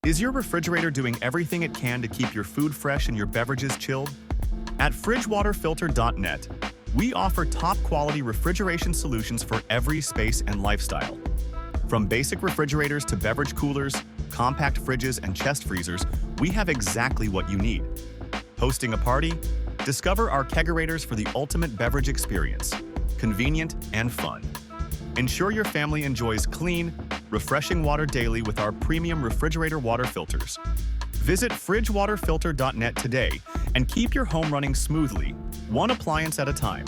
Is your refrigerator doing everything it can to keep your food fresh and your beverages chilled? At fridgewaterfilter.net, we offer top-quality refrigeration solutions for every space and lifestyle. From basic refrigerators to beverage coolers, compact fridges, and chest freezers, we have exactly what you need. Hosting a party? Discover our Kegerators for the ultimate beverage experience, convenient and fun. Ensure your family enjoys clean, refreshing water daily with our premium refrigerator water filters. Visit fridgewaterfilter.net today and keep your home running smoothly, one appliance at a time.